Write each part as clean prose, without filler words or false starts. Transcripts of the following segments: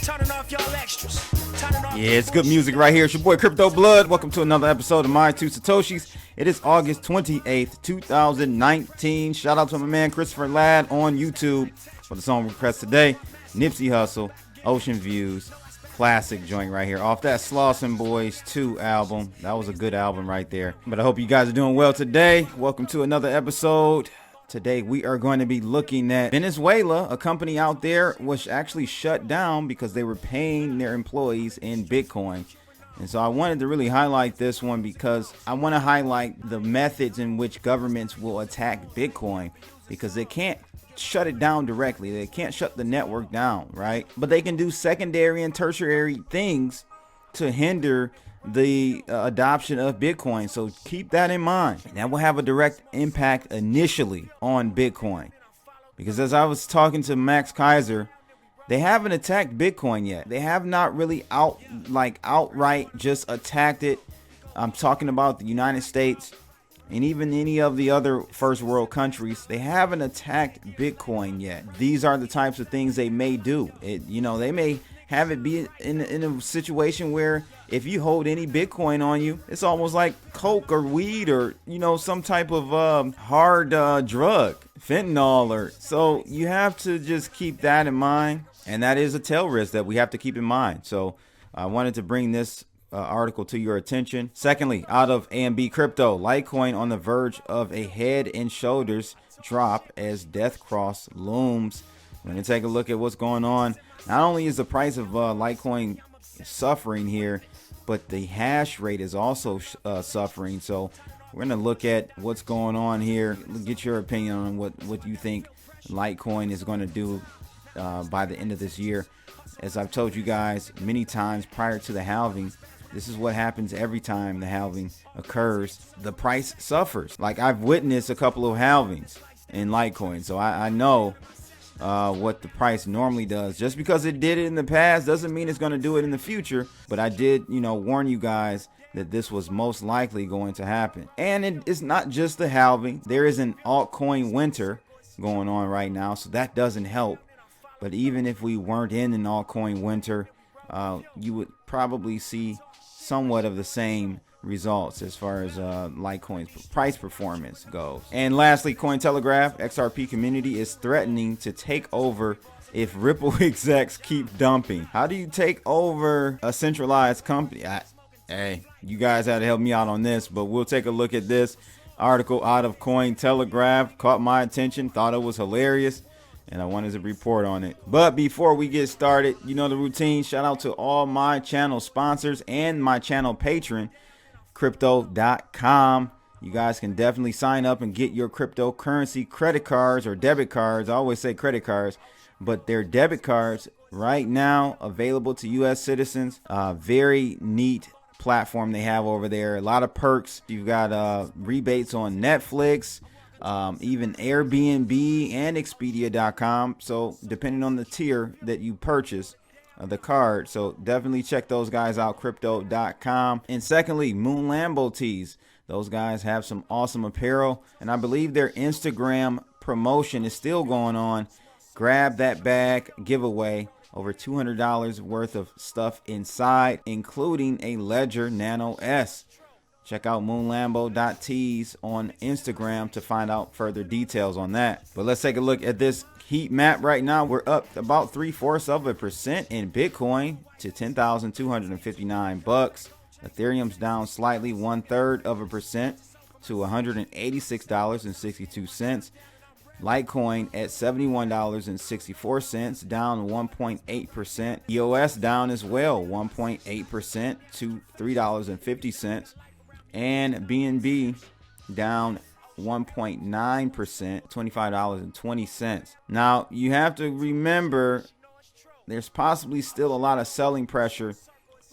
Turning off y'all extras. Turning off Yeah, it's good music right here. It's your boy Crypto Blood. Welcome to another episode of My Two Satoshis. It is August 28th, 2019. Shout out to my man Christopher Ladd on YouTube for the song request today. Nipsey Hussle, Ocean Views, classic joint right here off that Slauson Boys 2 album. That was a good album right there. But I hope you guys are doing well today. Welcome to another episode. Today we are going to be looking at Venezuela. A company out there was actually shut down because they were paying their employees in Bitcoin. And so I wanted to really highlight this one because I want to highlight the methods in which governments will attack Bitcoin, because they can't shut it down directly. They can't shut the network down, right? But they can do secondary and tertiary things to hinder the adoption of Bitcoin. So keep that in mind. That will have a direct impact initially on Bitcoin, because as I was talking to Max Kaiser, they haven't attacked Bitcoin yet. They have not really outright just attacked it. I'm talking about the United States and even any of the other first world countries. They haven't attacked Bitcoin yet. These are the types of things they may do. They may have it be in a situation where if you hold any Bitcoin on you, it's almost like coke or weed or, some type of hard drug, fentanyl. So you have to just keep that in mind. And that is a tail risk that we have to keep in mind. So I wanted to bring this article to your attention. Secondly, out of AMB Crypto, Litecoin on the verge of a head and shoulders drop as death cross looms. We're going to take a look at what's going on. Not only is the price of Litecoin suffering here, but the hash rate is also suffering. So we're going to look at what's going on here. Get your opinion on what you think Litecoin is going to do by the end of this year. As I've told you guys many times prior to the halving, this is what happens every time the halving occurs. The price suffers. Like, I've witnessed a couple of halvings in Litecoin, so I know what the price normally does. Just because it did it in the past doesn't mean it's going to do it in the future. But I did, warn you guys that this was most likely going to happen. And it's not just the halving. There is an altcoin winter going on right now, so that doesn't help. But even if we weren't in an altcoin winter, you would probably see somewhat of the same results as far as Litecoin's price performance goes. And lastly, Cointelegraph, XRP community is threatening to take over if Ripple execs keep dumping. How do you take over a centralized company? Hey, you guys had to help me out on this, but we'll take a look at this article out of Cointelegraph. Caught my attention, thought it was hilarious, and I wanted to report on it. But before we get started, the routine. Shout out to all my channel sponsors and my channel patron, Crypto.com. You guys can definitely sign up and get your cryptocurrency credit cards or debit cards. I always say credit cards, but they're debit cards right now available to U.S. citizens. Very neat platform they have over there. A lot of perks. You've got rebates on Netflix, even Airbnb and Expedia.com. So depending on the tier that you purchase the card. So definitely check those guys out, Crypto.com. And secondly, Moon Lambo tees. Those guys have some awesome apparel, and I believe their Instagram promotion is still going on. Grab that bag giveaway. Over $200 worth of stuff inside, including a Ledger Nano S. Check out moonlambo.tees on Instagram to find out further details on that. But let's take a look at this heat map right now. We're up about 3/4% in Bitcoin to 10,259 bucks. Ethereum's down slightly 1/3% to $186.62. Litecoin at $71.64, down 1.8%. EOS down as well, 1.8% to $3.50. And BNB down 1.9%, $25.20. Now, you have to remember there's possibly still a lot of selling pressure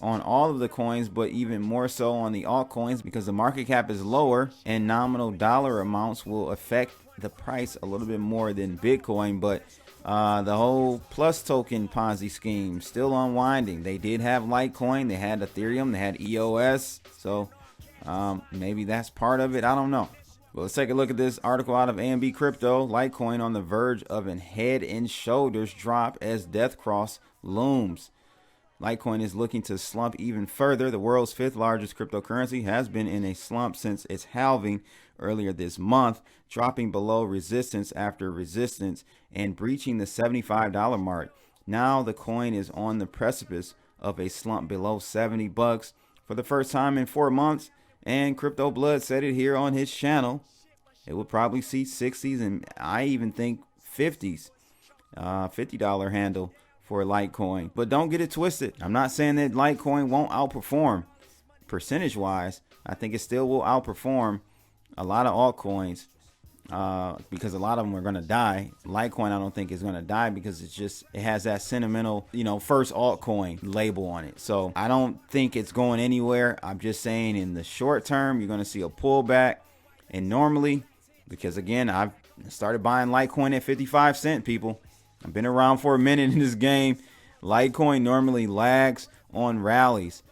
on all of the coins, but even more so on the altcoins, because the market cap is lower and nominal dollar amounts will affect the price a little bit more than Bitcoin. But the whole plus token Ponzi scheme still unwinding. They did have Litecoin, they had Ethereum, they had EOS, so maybe that's part of it. I don't know. But let's take a look at this article out of AMB Crypto. Litecoin on the verge of a head and shoulders drop as death cross looms. Litecoin is looking to slump even further. The world's fifth largest cryptocurrency has been in a slump since its halving earlier this month, dropping below resistance after resistance and breaching the $75 mark. Now the coin is on the precipice of a slump below $70 for the first time in 4 months. And Crypto Blood said it here on his channel. It will probably see 60s and I even think 50s, $50 handle for Litecoin. But don't get it twisted. I'm not saying that Litecoin won't outperform percentage wise. I think it still will outperform a lot of altcoins because a lot of them are going to die. Litecoin I don't think is going to die because it has that sentimental, first altcoin label on it. So I don't think it's going anywhere. I'm just saying in the short term, you're going to see a pullback. And normally, because again, I've started buying Litecoin at 55 cents, people. I've been around for a minute in this game. Litecoin normally lags on rallies.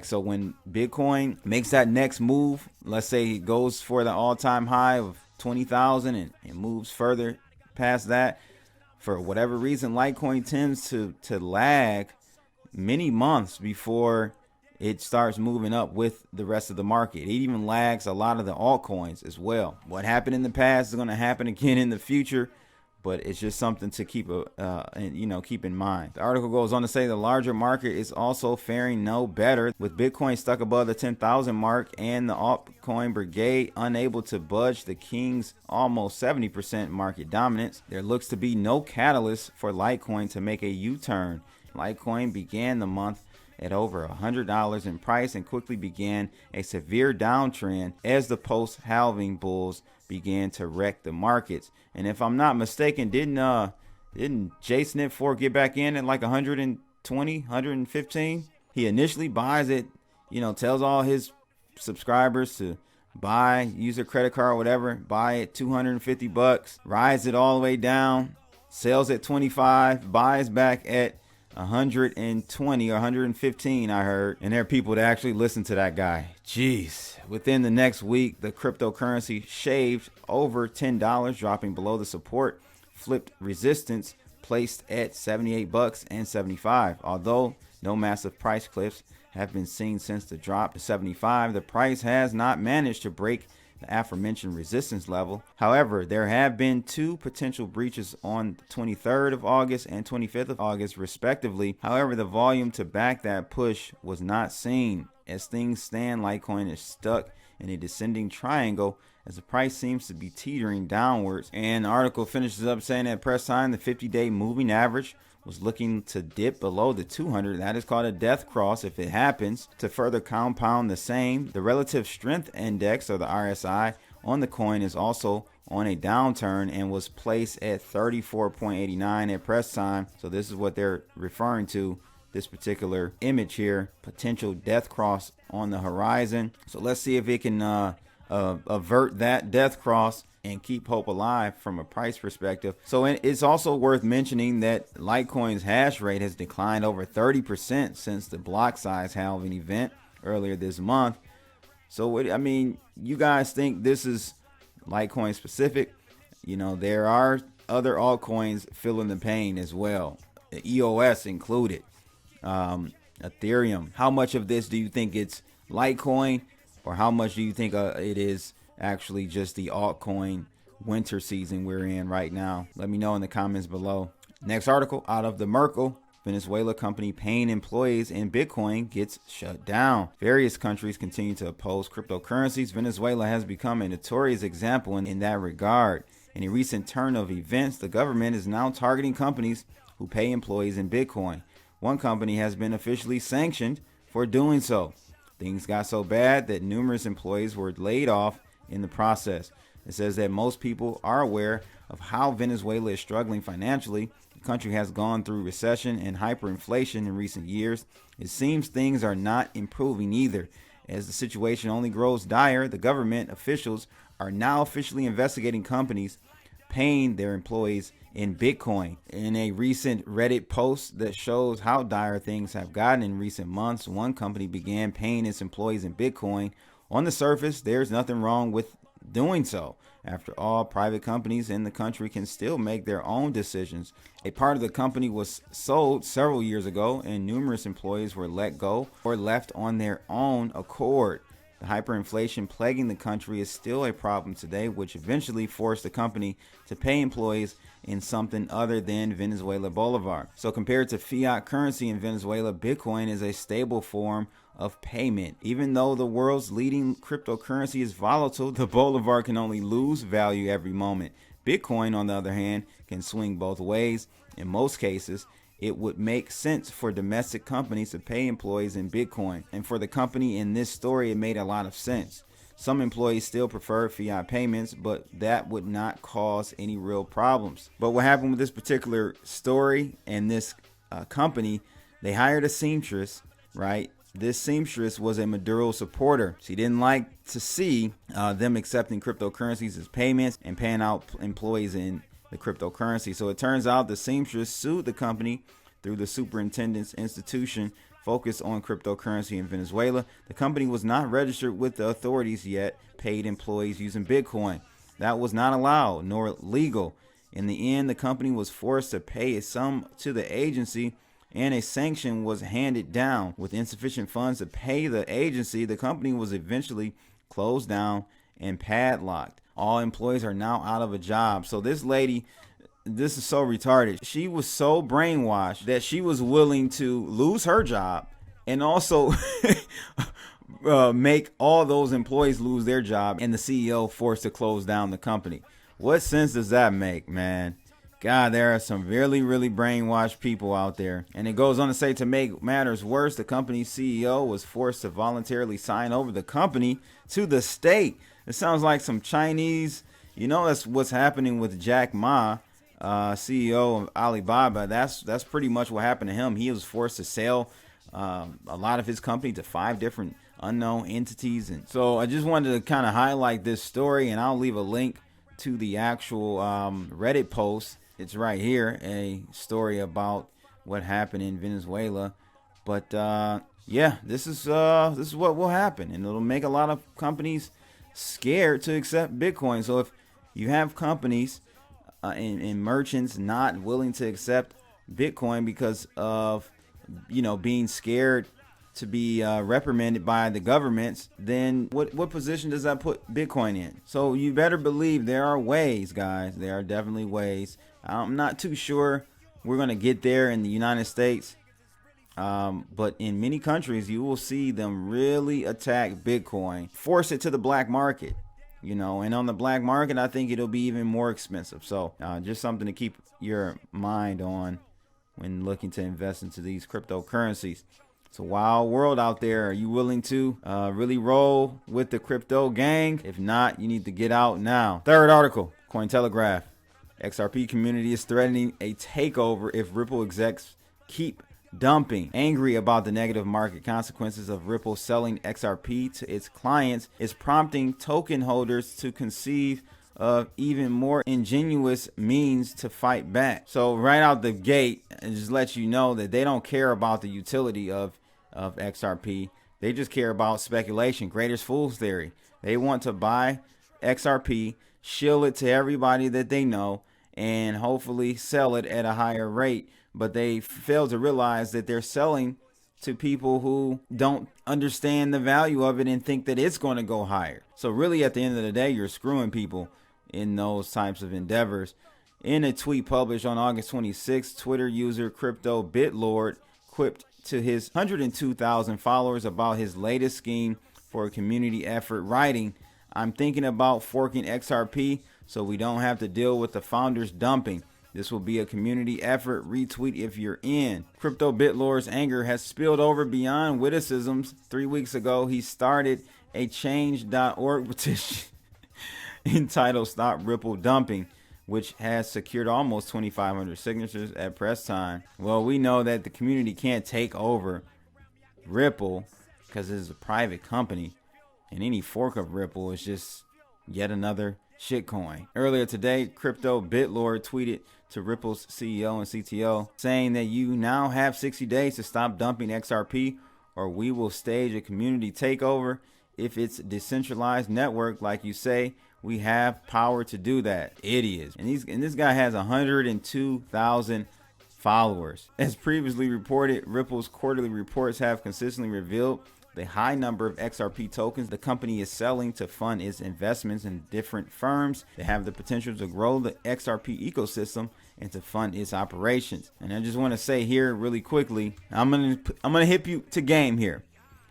So when Bitcoin makes that next move, let's say it goes for the all-time high of 20,000 and moves further past that, for whatever reason, Litecoin tends to lag many months before it starts moving up with the rest of the market. It even lags a lot of the altcoins as well. What happened in the past is going to happen again in the future, but it's just something to keep keep in mind. The article goes on to say the larger market is also faring no better, with Bitcoin stuck above the 10,000 mark and the altcoin brigade unable to budge the King's almost 70% market dominance. There looks to be no catalyst for Litecoin to make a U-turn. Litecoin began the month at over $100 in price and quickly began a severe downtrend as the post-halving bulls began to wreck the markets. And if I'm not mistaken, didn't Jason 4 get back in at like 120, 115? He initially buys it, tells all his subscribers to buy, use their credit card or whatever, buy it $250, rides it all the way down, sells at 25, buys back at 120 or 115, I heard. And there are people that actually listen to that guy. Jeez. Within the next week, the cryptocurrency shaved over $10, dropping below the support flipped resistance placed at $78 and $75. Although no massive price cliffs have been seen since the drop to $75, the price has not managed to break the aforementioned resistance level. However, there have been two potential breaches on the 23rd of August and 25th of August respectively. However, the volume to back that push was not seen. As things stand, Litecoin is stuck in a descending triangle as the price seems to be teetering downwards. And the article finishes up saying at press time, the 50-day moving average was looking to dip below the 200. That is called a death cross if it happens. To further compound the same, the relative strength index, or the RSI, on the coin is also on a downturn and was placed at 34.89 at press time. So this is what they're referring to, this particular image here, potential death cross on the horizon. So let's see if it can avert that death cross and keep hope alive from a price perspective. So it's also worth mentioning that Litecoin's hash rate has declined over 30% since the block size halving event earlier this month. So you guys think this is Litecoin specific? There are other altcoins feeling the pain as well, EOS included, Ethereum. How much of this do you think it's Litecoin, or how much do you think it is actually just the altcoin winter season we're in right now? Let me know in the comments below. Next article out of the Merkle. Venezuela company paying employees in Bitcoin gets shut down. Various countries continue to oppose cryptocurrencies. Venezuela has become a notorious example in that regard. In a recent turn of events, the government is now targeting companies who pay employees in Bitcoin. One company has been officially sanctioned for doing so. Things got so bad that numerous employees were laid off in the process. It says that most people are aware of how Venezuela is struggling financially. The country has gone through recession and hyperinflation in recent years. It seems things are not improving either. As the situation only grows dire, the government officials are now officially investigating companies paying their employees in Bitcoin. In a recent Reddit post that shows how dire things have gotten in recent months, one company began paying its employees in Bitcoin. On the surface, there's nothing wrong with doing so. After all, private companies in the country can still make their own decisions. A part of the company was sold several years ago, and numerous employees were let go or left on their own accord. The hyperinflation plaguing the country is still a problem today, which eventually forced the company to pay employees in something other than Venezuela Bolivar. So compared to fiat currency in Venezuela, Bitcoin is a stable form of payment. Even though the world's leading cryptocurrency is volatile, the Bolivar can only lose value every moment. Bitcoin, on the other hand, can swing both ways. In most cases, it would make sense for domestic companies to pay employees in Bitcoin. And for the company in this story, it made a lot of sense. Some employees still prefer fiat payments, but that would not cause any real problems. But what happened with this particular story and this company, they hired a seamstress, right? This seamstress was a Maduro supporter. She didn't like to see them accepting cryptocurrencies as payments and paying out employees in the cryptocurrency. So it turns out the seamstress sued the company through the superintendent's institution focused on cryptocurrency in Venezuela. The company was not registered with the authorities yet, paid employees using Bitcoin. That was not allowed nor legal. In the end, the company was forced to pay a sum to the agency, and a sanction was handed down. With insufficient funds to pay the agency, the company was eventually closed down and padlocked. All employees are now out of a job. So this lady, this is so retarded. She was so brainwashed that she was willing to lose her job and also make all those employees lose their job, and the CEO forced to close down the company. What sense does that make, man? God, there are some really brainwashed people out there. And it goes on to say, to make matters worse, the company's CEO was forced to voluntarily sign over the company to the state. It sounds like some Chinese, that's what's happening with Jack Ma, CEO of Alibaba. That's pretty much what happened to him. He was forced to sell a lot of his company to 5 different unknown entities. And so I just wanted to kind of highlight this story, and I'll leave a link to the actual Reddit post. It's right here, a story about what happened in Venezuela. But yeah, this is what will happen, and it'll make a lot of companies scared to accept Bitcoin. So if you have companies and merchants not willing to accept Bitcoin because of being scared to be reprimanded by the governments, then what position does that put Bitcoin in? So you better believe there are ways, guys. There are definitely ways. I'm not too sure we're going to get there in the United States. But in many countries, you will see them really attack Bitcoin, force it to the black market, and on the black market, I think it'll be even more expensive. So just something to keep your mind on when looking to invest into these cryptocurrencies. It's a wild world out there. Are you willing to really roll with the crypto gang? If not, you need to get out now. Third article, Cointelegraph. XRP community is threatening a takeover if Ripple execs keep dumping. Angry about the negative market consequences of Ripple selling XRP to its clients is prompting token holders to conceive of even more ingenious means to fight back. So right out the gate, and just let you know that they don't care about the utility of XRP. They just care about speculation, greatest fool's theory. They want to buy XRP, shill it to everybody that they know, and hopefully sell it at a higher rate. But they fail to realize that they're selling to people who don't understand the value of it and think that it's going to go higher. So really, at the end of the day, you're screwing people in those types of endeavors. In a tweet published on August 26th, Twitter user Crypto Bitlord quipped to his 102,000 followers about his latest scheme for a community effort, writing, "I'm thinking about forking XRP so we don't have to deal with the founders dumping. This will be a community effort. Retweet if you're in." Crypto Bitlord's anger has spilled over beyond witticisms. 3 weeks ago, he started a change.org petition entitled Stop Ripple Dumping, which has secured almost 2,500 signatures at press time. Well, we know that the community can't take over Ripple because it's a private company, and any fork of Ripple is just yet another shitcoin. Earlier today, Crypto Bitlord tweeted to Ripple's CEO and CTO saying that you now have 60 days to stop dumping XRP or we will stage a community takeover. If it's a decentralized network like you say, We have power to do that. Idiots. And this guy has 102,000 followers. As previously reported, Ripple's quarterly reports have consistently revealed the high number of XRP tokens the company is selling to fund its investments in different firms that have the potential to grow the XRP ecosystem and to fund its operations. And I just want to say here really quickly, I'm gonna hip you to game here.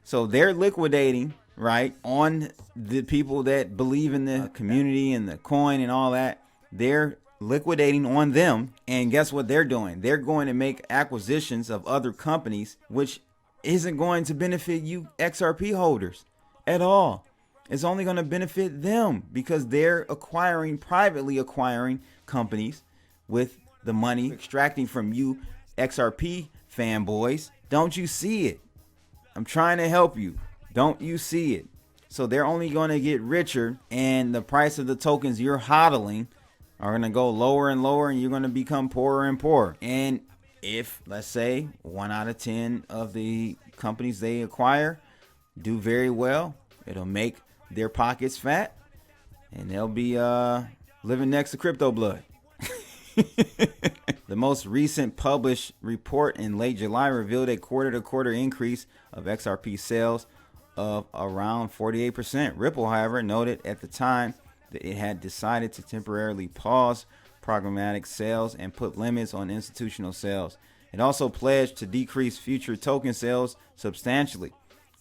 So they're liquidating, right, on the people that believe in the community and the coin and all that. They're liquidating on them, and guess what they're doing? They're going to make acquisitions of other companies, which isn't going to benefit you XRP holders at all. It's only going to benefit them because they're privately acquiring companies with the money extracting from you XRP fanboys. Don't you see it? I'm trying to help you. Don't you see it? So they're only going to get richer, and the price of the tokens you're hodling are going to go lower and lower, and you're going to become poorer and poorer. And if, let's say, 1 out of 10 of the companies they acquire do very well, it'll make their pockets fat, and they'll be living next to crypto blood. The most recent published report in late July revealed a quarter-to-quarter increase of XRP sales of around 48%. Ripple, however, noted at the time that it had decided to temporarily pause programmatic sales and put limits on institutional sales. It also pledged to decrease future token sales substantially.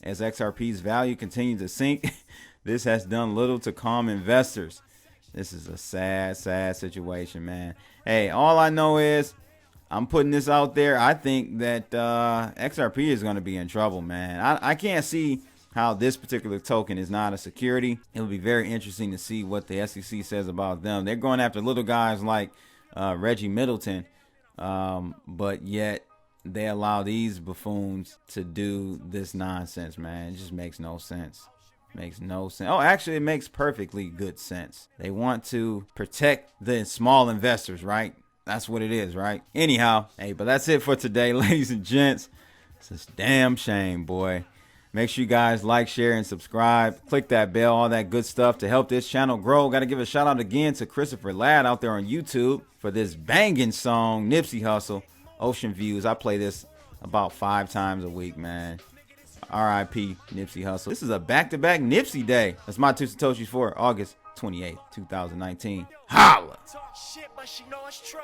As XRP's value continues to sink, this has done little to calm investors. This is a sad, sad situation, man. Hey, all I know is I'm putting this out there. I think that XRP is going to be in trouble, man. I can't see how this particular token is not a security. It'll be very interesting to see what the SEC says about them. They're going after little guys like Reggie Middleton, but yet they allow these buffoons to do this nonsense, man. It just makes no sense. Makes no sense. Oh, actually, it makes perfectly good sense. They want to protect the small investors, right? That's what it is, right? Anyhow, hey, but that's it for today, ladies and gents. It's a damn shame, boy. Make sure you guys like, share, and subscribe. Click that bell, all that good stuff to help this channel grow. Got to give a shout out again to Christopher Ladd out there on YouTube for this banging song, Nipsey Hussle, Ocean Views. I play this about 5 times a week, man. R.I.P. Nipsey Hussle. This is a back-to-back Nipsey day. That's my two Satoshis for August 28th, 2019. Holla! Talk shit, but she know it's true.